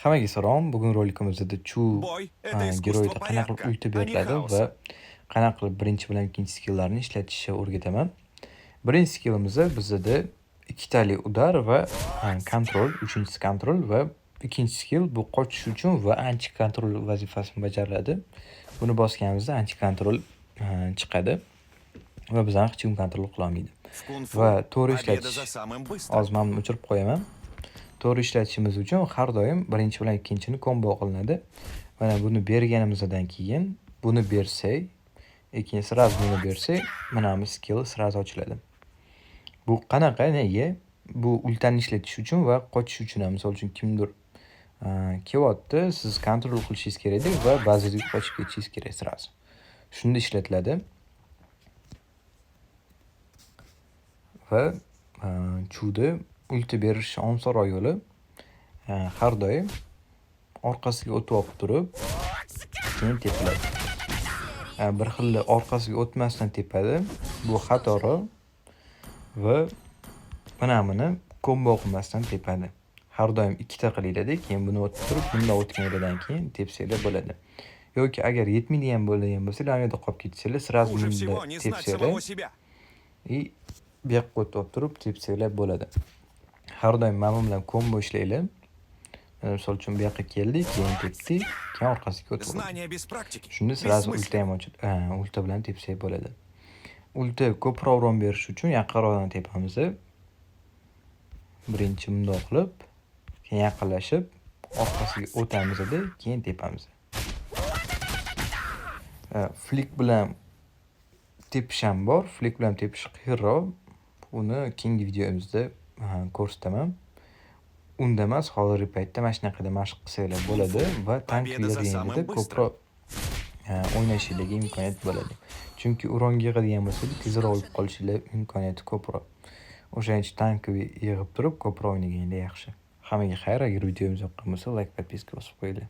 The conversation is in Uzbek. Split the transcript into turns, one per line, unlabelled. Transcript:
Hammaga salom. Bugun rolikimizda Chu
Бой– это искусство
geroyda qanaqa qilib
порядка,
ulti
а не
beriladi va
хаоса.
qanaqa qilib birinchi bilan ikkinchi skilllarni ishlatishni o'rgataman. Birinchi skillimizda bizda ikkitali udar va kontrol, uchinchisi kontrol va ikkinchi skill bu qochish uchun va anti kontrol vazifasini bajaradi. Buni bosganimizda anti kontrol chiqadi va bizani hech kim kontrol qila olmaydi.
В кунг-фу
Va to'g'ri
победа
ishlatish
за самым быстрым.
hozir men buni o'chirib qo'yaman. To'g'ri ishlatishimiz uchun har doim birinchi bilan ikkinchini kombo qilinadi. Mana buni berganimizdan keyin buni bersak, keyin sразу buni bersak, mana bu skill sразу ochiladi. Bu qanaqa, nega? Bu ultani ishlatish uchun va qochish uchun ham. Misol uchun kimdir kelyapti, siz kontrol qilishingiz kerak va bazaga qochib ketishingiz kerak sразу. Shunda ishlatiladi. Va Chuda ulti berish onsoron yo'li har doim orqasiga o'tib olib turib, keyin tepiladi. Bir xil orqasiga o'tmasdan tepadi. Bu xatosi va mana buni kombo qilmasdan tepadi. Har doim ikkita qilinglar-da, keyin buni o'tib turib, bundan o'tganidan keyin tepsanglar bo'ladi. Yoki agar yetmaydigan bo'lgan bo'lsa, bu yerda qolib ketsanglar, sразу
Хуже
bunda
всего не знать
tepsanglar
самого себя.
bu yoqqa o'tib olib turib tepsanglar bo'ladi. Har doim mana bu bilan kombo ishlanglar. Misol uchun bu yoqqa keldik, keyin tepdik, keyin orqasiga o'tib oldik.
Знания без практики.
Shunda sразу ulti
Бессмысленно.
ham ochib, ulti bilan tepsak bo'ladi. Ulti ko'proq uron berish uchun yaqinroqdan tepamiz. Birinchi bundoq qilib, keyin yaqinlashib, orqasiga o'tamiz-da, keyin tepamiz. Flick bilan tepish ham bor. Flick bilan tepish qiyinroq. Uni keyingi videomizda ko'rsataman. Unda emas, hozirgi paytda mana shunaqada mashq qilsanglar bo'ladi va tank
Победа за самым
yig'ingida
быстрым.
ko'proq o'ynashingizdagi imkoniyat bo'ladi. Chunki uron yig'adigan bo'lsa, tezroq o'lib qolishingiz imkoniyati ko'proq. O'shaning uchun tank yig'ib turib, ko'proq o'ynaganinglar yaxshi. Hammaga xayr. Agar videomiz yoqqan bo'lsa, like, podpiska bosib qo'yinglar.